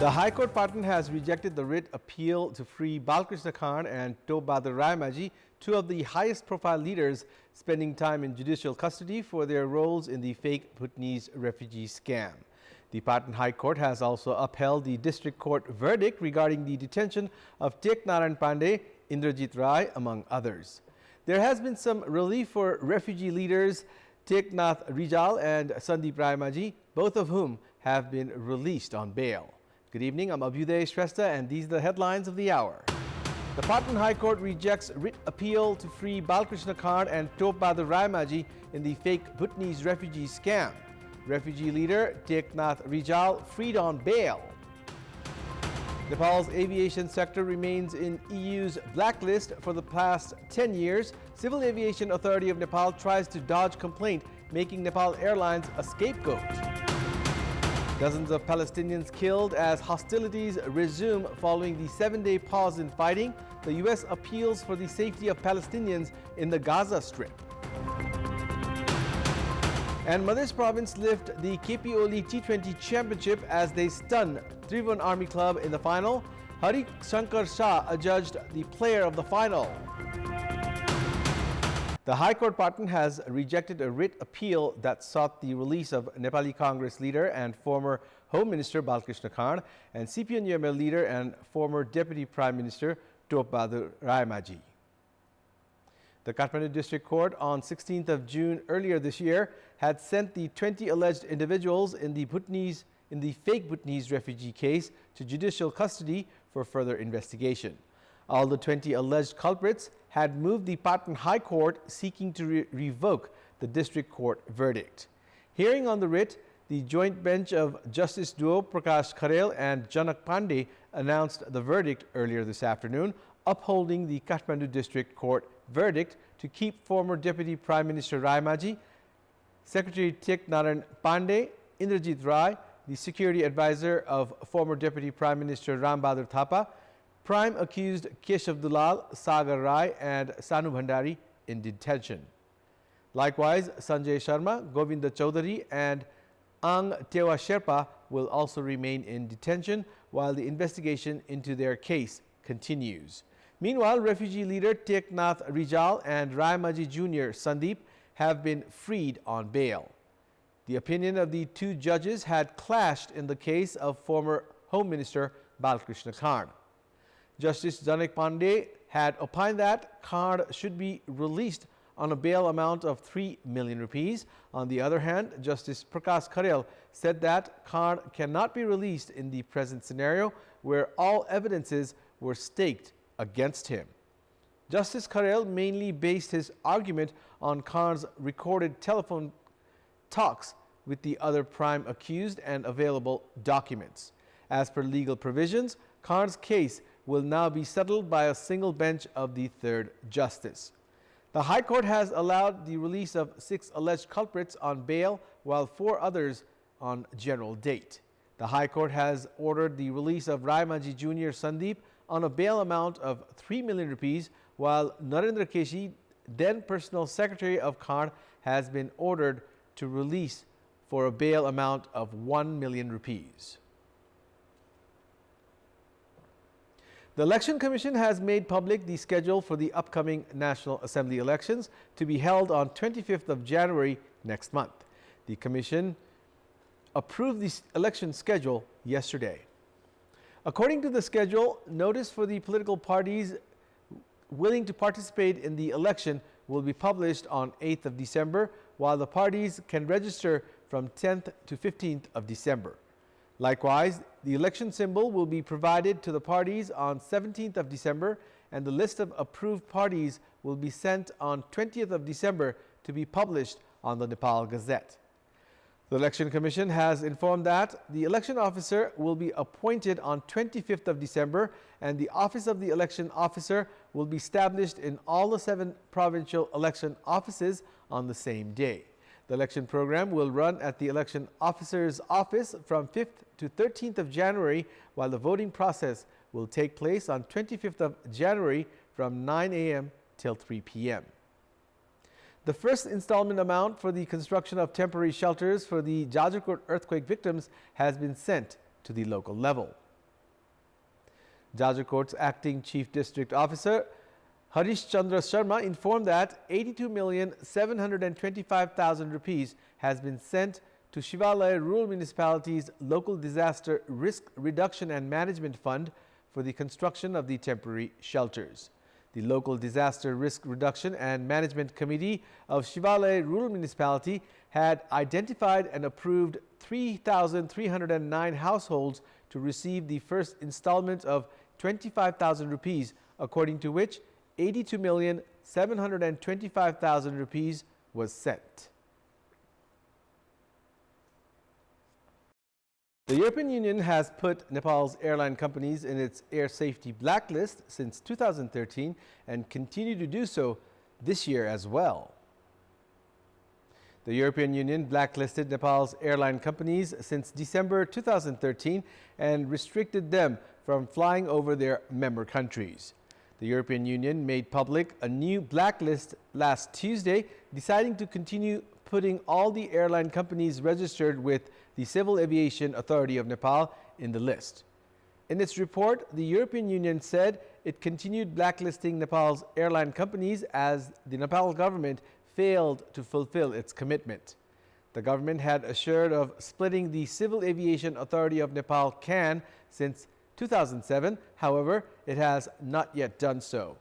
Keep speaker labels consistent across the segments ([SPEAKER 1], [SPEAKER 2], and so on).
[SPEAKER 1] The High Court Patan has rejected the writ appeal to free Balkrishna Khan and Top Bahadur Raemaji, two of the highest profile leaders spending time in judicial custody for their roles in the fake Bhutanese refugee scam. The Patan High Court has also upheld the district court verdict regarding the detention of Tek Narayan Pandey, Indrajit Rai, among others. There has been some relief for refugee leaders Teknath Rijal and Sandeep Raemaji, both of whom have been released on bail. Good evening, I'm Abhyuday Shrestha and these are the headlines of the hour. The Patan High Court rejects writ appeal to free Balkrishna Khan and Top Bahadur Raemaji in the fake Bhutanese refugee scam. Refugee leader Teknath Rijal freed on bail. Nepal's aviation sector remains in EU's blacklist for the past 10 years. Civil Aviation Authority of Nepal tries to dodge complaint, making Nepal Airlines a scapegoat. Dozens of Palestinians killed as hostilities resume following the 7-day pause in fighting. The U.S. appeals for the safety of Palestinians in the Gaza Strip. And Madhya Province lift the KPO League T20 Championship as they stun Tribhuvan Army Club in the final. Hari Shankar Shah adjudged the player of the final. The High Court Patan has rejected a writ appeal that sought the release of Nepali Congress leader and former Home Minister Balkrishna Khan and CPN-UML leader and former Deputy Prime Minister Top Bahadur Raemaji. The Kathmandu District Court on 16th of June earlier this year had sent the 20 alleged individuals in the fake Bhutanese refugee case to judicial custody for further investigation. All the 20 alleged culprits had moved the Patan High Court seeking to revoke the district court verdict. Hearing on the writ, the joint bench of Justice Duo Prakash Kharel and Janak Pandey announced the verdict earlier this afternoon, upholding the Kathmandu District Court verdict to keep former Deputy Prime Minister Raemaji, Secretary Tek Narayan Pandey, Indrajit Rai, the security advisor of former Deputy Prime Minister Ram Bahadur Thapa, prime accused Keshav Dulal, Sagar Rai and Sanu Bhandari in detention. Likewise, Sanjay Sharma, Govinda Chaudhary and Ang Tewa Sherpa will also remain in detention while the investigation into their case continues. Meanwhile, refugee leader Teknath Rijal and Raemaji Jr. Sandeep have been freed on bail. The opinion of the two judges had clashed in the case of former Home Minister Balkrishna Khan. Justice Janak Pandey had opined that Khan should be released on a bail amount of 3 million rupees. On the other hand, Justice Prakash Kharel said that Khan cannot be released in the present scenario where all evidences were staked against him. Justice Kharel mainly based his argument on Khan's recorded telephone talks with the other prime accused and available documents. As per legal provisions, Khan's case will now be settled by a single bench of the third justice. The High Court has allowed the release of 6 alleged culprits on bail while 4 others on general date. The High Court has ordered the release of Raemaji Jr. Sandeep on a bail amount of 3 million rupees while Narendra Keshi, then personal secretary of Khan, has been ordered to release for a bail amount of 1 million rupees. The Election Commission has made public the schedule for the upcoming National Assembly elections to be held on 25th of January next month. The Commission approved the election schedule yesterday. According to the schedule, notice for the political parties willing to participate in the election will be published on 8th of December, while the parties can register from 10th to 15th of December. Likewise, the election symbol will be provided to the parties on 17th of December and the list of approved parties will be sent on 20th of December to be published on the Nepal Gazette. The Election Commission has informed that the election officer will be appointed on 25th of December and the office of the election officer will be established in all the 7 provincial election offices on the same day. The election program will run at the election officer's office from 5th to 13th of January, while the voting process will take place on 25th of January from 9 a.m. till 3 p.m. The first installment amount for the construction of temporary shelters for the Jajarkot earthquake victims has been sent to the local level. Jajakoot's acting Chief District Officer Harish Chandra Sharma informed that 82,725,000 rupees has been sent to Shivalaya Rural Municipality's Local Disaster Risk Reduction and Management Fund for the construction of the temporary shelters. The Local Disaster Risk Reduction and Management Committee of Shivalaya Rural Municipality had identified and approved 3,309 households to receive the first installment of 25,000 rupees, according to which 82,725,000 rupees was sent. The European Union has put Nepal's airline companies in its air safety blacklist since 2013 and continue to do so this year as well. The European Union blacklisted Nepal's airline companies since December 2013 and restricted them from flying over their member countries. The European Union made public a new blacklist last Tuesday, deciding to continue putting all the airline companies registered with the Civil Aviation Authority of Nepal in the list. In its report, the European Union said it continued blacklisting Nepal's airline companies as the Nepal government failed to fulfill its commitment. The government had assured of splitting the Civil Aviation Authority of Nepal (CAN) since 2007. However, it has not yet done so.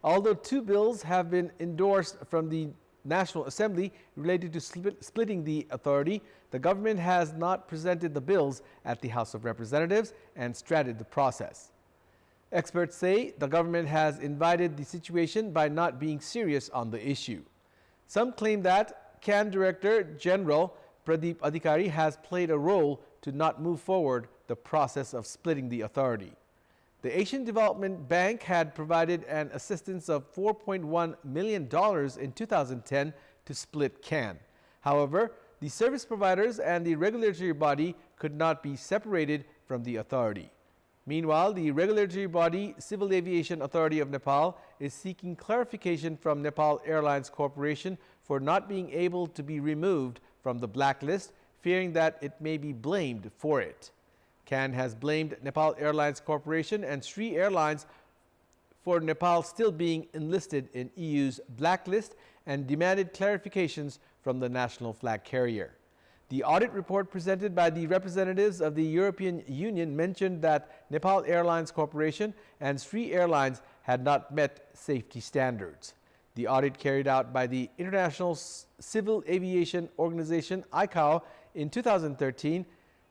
[SPEAKER 1] Although two bills have been endorsed from the National Assembly related to splitting the authority, the government has not presented the bills at the House of Representatives and straddled the process. Experts say the government has invited the situation by not being serious on the issue. Some claim that CAN Director General Pradeep Adhikari has played a role to not move forward the process of splitting the authority. The Asian Development Bank had provided an assistance of $4.1 million in 2010 to split CAN. However, the service providers and the regulatory body could not be separated from the authority. Meanwhile, the regulatory body Civil Aviation Authority of Nepal is seeking clarification from Nepal Airlines Corporation for not being able to be removed from the blacklist, fearing that it may be blamed for it. CAN has blamed Nepal Airlines Corporation and Sri Airlines for Nepal still being enlisted in EU's blacklist and demanded clarifications from the national flag carrier. The audit report presented by the representatives of the European Union mentioned that Nepal Airlines Corporation and Sri Airlines had not met safety standards. The audit carried out by the International Civil Aviation Organization (ICAO) in 2013,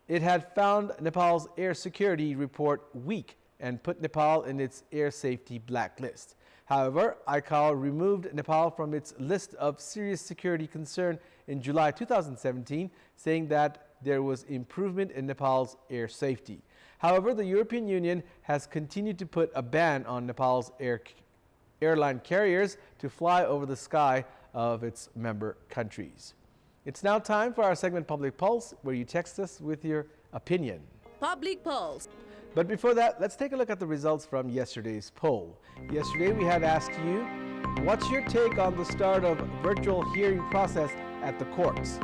[SPEAKER 1] it had found Nepal's air security report weak and put Nepal in its air safety blacklist. However, ICAO removed Nepal from its list of serious security concern in July 2017, saying that there was improvement in Nepal's air safety. However, the European Union has continued to put a ban on Nepal's airline carriers to fly over the sky of its member countries. It's now time for our segment Public Pulse, where you text us with your opinion.
[SPEAKER 2] Public Pulse.
[SPEAKER 1] But before that, let's take a look at the results from yesterday's poll. Yesterday, we had asked you, what's your take on the start of virtual hearing process at the courts?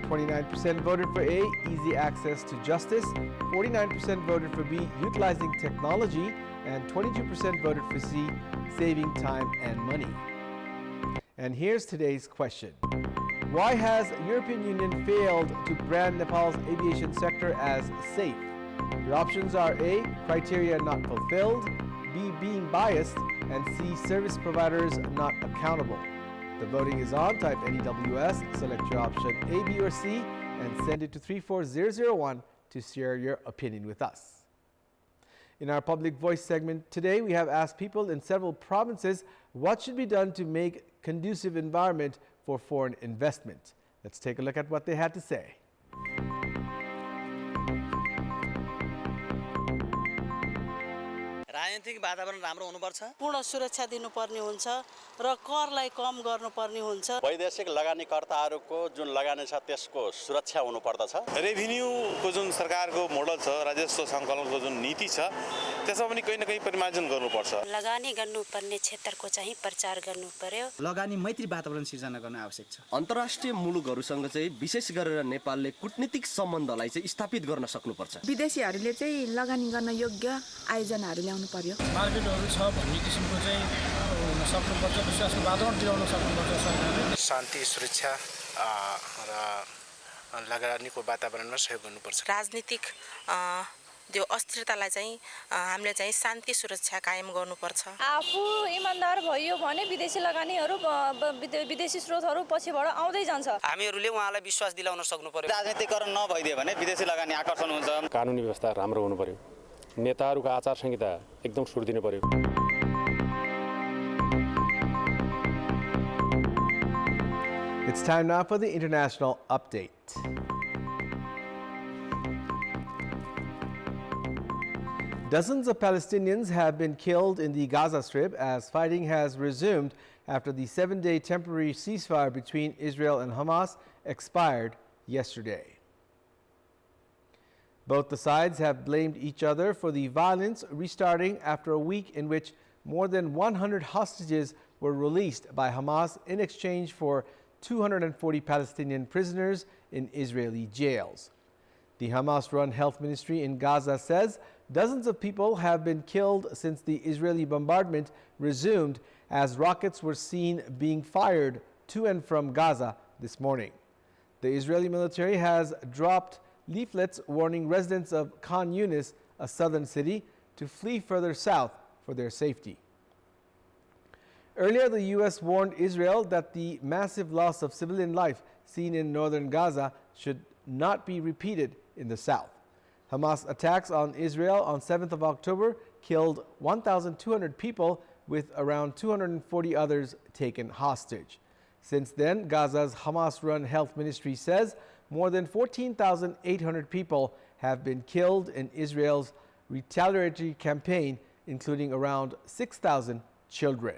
[SPEAKER 1] 29% voted for A, easy access to justice. 49% voted for B, utilizing technology. And 22% voted for C, saving time and money. And here's today's question. Why has European Union failed to brand Nepal's aviation sector as safe? Your options are A, criteria not fulfilled, B, being biased, and C, service providers not accountable. The voting is on. Type NEWS, select your option A, B, or C, and send it to 34001 to share your opinion with us. In our Public Voice segment today, we have asked people in several provinces what should be done to make conducive environment for foreign investment. Let's take a look at what they had to say.
[SPEAKER 2] राजनीतिक वातावरण राम्रो हुनुपर्छ,
[SPEAKER 3] पूर्ण सुरक्षा दिनुपर्ने हुन्छ र करलाई कम गर्नुपर्ने हुन्छ।
[SPEAKER 4] वैदेशिक लगानीकर्ताहरूको जुन लगानी छ त्यसको सुरक्षा हुनुपर्दछ।
[SPEAKER 5] रेभिन्यूको जुन सरकारको मोडल छ, राजस्व सङ्कलनको जुन नीति छ त्यसमा पनि कहीँ न कहीँ परिमार्जन गर्नुपर्छ।
[SPEAKER 6] लगानी गर्नुपर्ने क्षेत्रको चाहिँ प्रचार गर्नु पर्यो।
[SPEAKER 7] लगानी मैत्री वातावरण सिर्जना गर्न आवश्यक छ।
[SPEAKER 8] अन्तर्राष्ट्रिय मुलुकहरूसँग चाहिँ विशेष गरेर नेपालले कूटनीतिक सम्बन्धलाई चाहिँ स्थापित गर्न सक्नुपर्छ।
[SPEAKER 9] विदेशीहरूले चाहिँ लगानी गर्न योग्य आयोजनाहरू ल्याउनु पर्यो।
[SPEAKER 10] मार्केटहरू छ भन्ने किसिमको चाहिँ हुन सक्नुपर्छ, विश्वासको वातावरण दिलाउन सक्नुपर्छ सरकारले।
[SPEAKER 11] शान्ति, सुरक्षा र लगानीको वातावरणमा सहयोग गर्नुपर्छ।
[SPEAKER 12] राजनीतिक त्यो अस्थिरतालाई चाहिँ हामीले चाहिँ शान्ति सुरक्षा कायम गर्नुपर्छ।
[SPEAKER 13] आफू इमानदार भयो भने विदेशी लगानीहरू विदेशी स्रोतहरू पछिबाट आउँदै जान्छ।
[SPEAKER 2] हामीहरूले उहाँलाई विश्वास दिलाउन सक्नु पर्यो।
[SPEAKER 4] राजनीतिकरण नभइदियो भने विदेशी लगानी आकर्षण हुन्छ।
[SPEAKER 5] कानुनी व्यवस्था राम्रो हुनु पर्यो, नेताहरूको आचार संहिता एकदम सुर्दिनु पर्यो।
[SPEAKER 1] It's time now for the international update. Dozens of Palestinians have been killed in the Gaza Strip as fighting has resumed after the 7-day temporary ceasefire between Israel and Hamas expired yesterday. Both the sides have blamed each other for the violence restarting after a week in which more than 100 hostages were released by Hamas in exchange for 240 Palestinian prisoners in Israeli jails. The Hamas-run health ministry in Gaza says dozens of people have been killed since the Israeli bombardment resumed as rockets were seen being fired to and from Gaza this morning. The Israeli military has dropped leaflets warning residents of Khan Yunis, a southern city, to flee further south for their safety. Earlier, the U.S. warned Israel that the massive loss of civilian life seen in northern Gaza should not be repeated in the south. Hamas attacks on Israel on 7th of October killed 1,200 people, with around 240 others taken hostage. Since then, Gaza's Hamas-run health ministry says more than 14,800 people have been killed in Israel's retaliatory campaign, including around 6,000 children.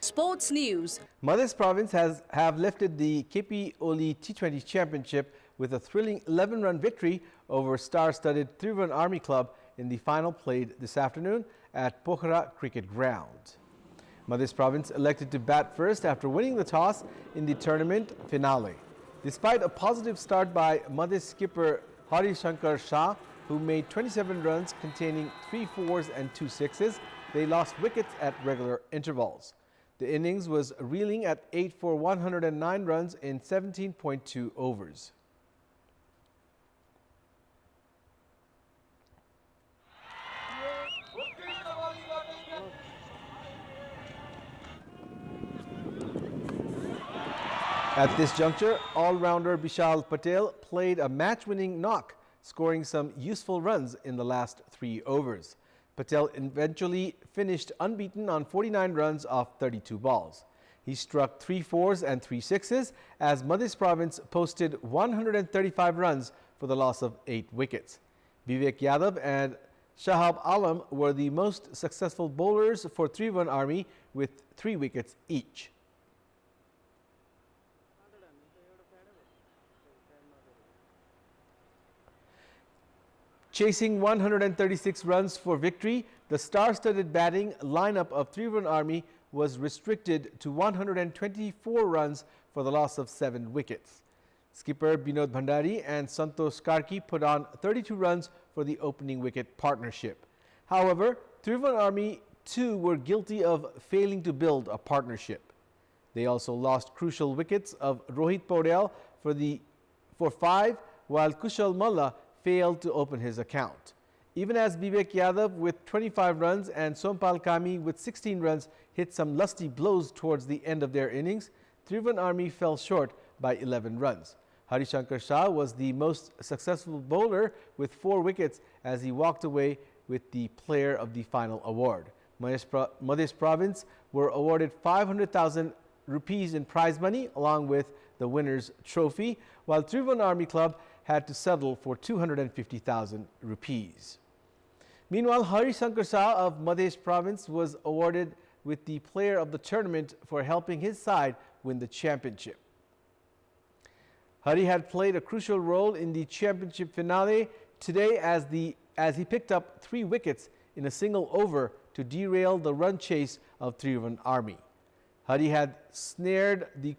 [SPEAKER 14] Sports news.
[SPEAKER 1] Madhya province have lifted the KP Oli T20 Championship with a thrilling 11-run victory over star-studded Tribhuvan Army Club in the final played this afternoon at Pokhara Cricket Ground. Madhya province elected to bat first after winning the toss in the tournament finale. Despite a positive start by Madhya skipper Hari Shankar Shah, who made 27 runs containing 3 fours and 2 sixes, they lost wickets at regular intervals. The innings was reeling at 8 for 109 runs in 17.2 overs. At this juncture, all-rounder Bishal Patel played a match-winning knock, scoring some useful runs in the last 3 overs. Patel eventually finished unbeaten on 49 runs off 32 balls. He struck 3 fours and 3 sixes as Madhya province posted 135 runs for the loss of 8 wickets. Vivek Yadav and Shahab Alam were the most successful bowlers for Tribhuvan Army with 3 wickets each. Chasing 136 runs for victory, the star-studded batting lineup of Tribhuvan Army was restricted to 124 runs for the loss of 7 wickets. Skipper Binod Bhandari and Santosh Karki put on 32 runs for the opening wicket partnership. However, Tribhuvan Army too were guilty of failing to build a partnership. They also lost crucial wickets of Rohit Paudel for 5, while Kushal Malla failed to open his account. Even as Vivek Yadav with 25 runs and Sompal Kami with 16 runs hit some lusty blows towards the end of their innings, Tribhuvan Army fell short by 11 runs. Hari Shankar Shah was the most successful bowler with 4 wickets as he walked away with the Player of the Final award. Madhya province were awarded 500,000 rupees in prize money along with the winner's trophy, while Tribhuvan Army Club had to settle for 250,000 rupees. Meanwhile, Hari Shankar Shah of Madhya Province was awarded with the player of the tournament for helping his side win the championship. Hari had played a crucial role in the championship finale today as he picked up 3 wickets in a single over to derail the run chase of Tribhuvan Army. Hari had snared the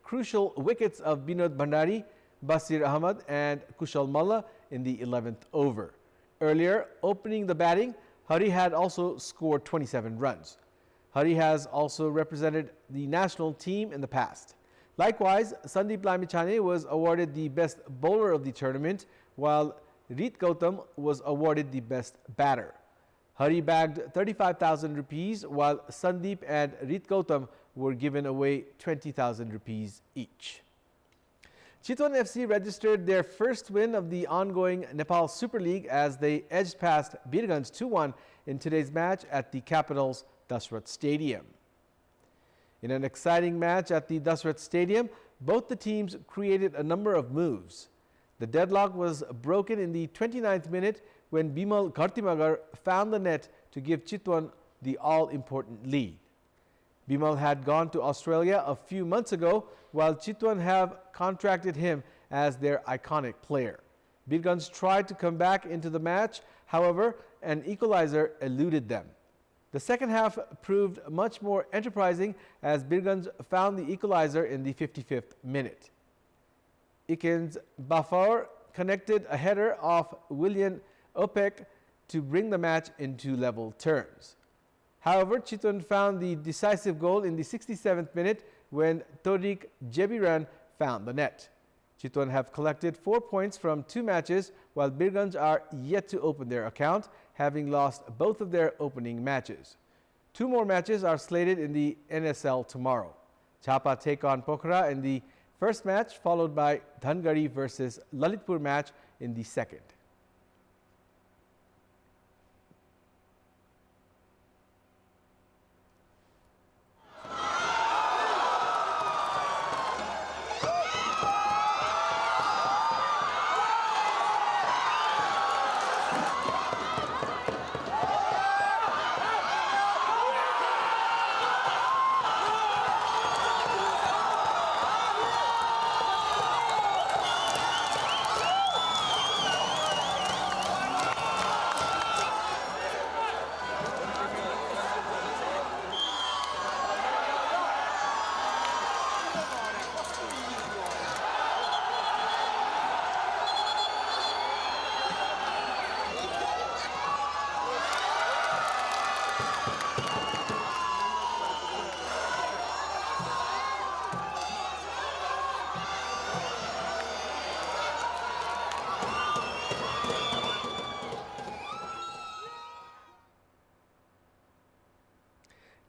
[SPEAKER 1] crucial wickets of Binod Bhandari, Basir Ahmad and Kushal Malla in the 11th over. Earlier, opening the batting, Hari had also scored 27 runs. Hari has also represented the national team in the past. Likewise, Sandeep Lamichhane was awarded the best bowler of the tournament, while Reet Gautam was awarded the best batter. Hari bagged 35,000 rupees, while Sandeep and Reet Gautam were given away 20,000 rupees each. Chitwan FC registered their first win of the ongoing Nepal Super League as they edged past Birganj 2-1 in today's match at the capital's Dasrat Stadium. In an exciting match at the Dasrat Stadium, both the teams created a number of moves. The deadlock was broken in the 29th minute when Bimal Ghartimagar found the net to give Chitwan the all-important lead. Bimal had gone to Australia a few months ago, while Chitwan have contracted him as their iconic player. Birganj tried to come back into the match, however, an equalizer eluded them. The second half proved much more enterprising as Birganj found the equalizer in the 55th minute. Ikens Bafaur connected a header off William Opek to bring the match into level terms. However, Chitwan found the decisive goal in the 67th minute when Torik Jebiran found the net. Chitwan have collected 4 points from 2 matches, while Birganj are yet to open their account, having lost both of their opening matches. 2 more matches are slated in the NSL tomorrow. Chapa take on Pokhara in the first match, followed by Dhangari versus Lalitpur match in the second.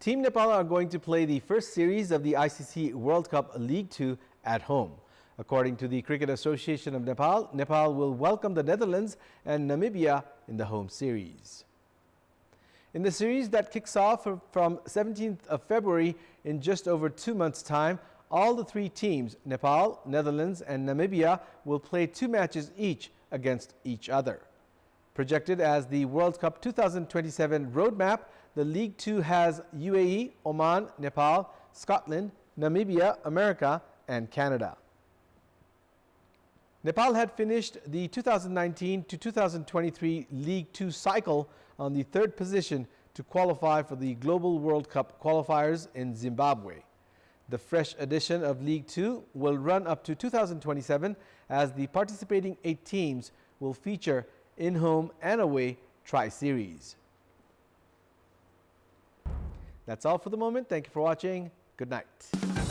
[SPEAKER 1] Team Nepal are going to play the first series of the ICC World Cup League 2 at home. According to the Cricket Association of Nepal, Nepal will welcome the Netherlands and Namibia in the home series. In the series that kicks off from 17th of February in just over 2 months' time, all the 3 teams, Nepal, Netherlands and Namibia, will play 2 matches each against each other. Projected as the World Cup 2027 roadmap, the League 2 has UAE, Oman, Nepal, Scotland, Namibia, America and Canada. Nepal had finished the 2019 to 2023 League 2 cycle on the 3rd position to qualify for the Global World Cup qualifiers in Zimbabwe. The fresh edition of League 2 will run up to 2027 as the participating 8 teams will feature in-home and away tri-series. That's all for the moment. Thank you for watching. Good night.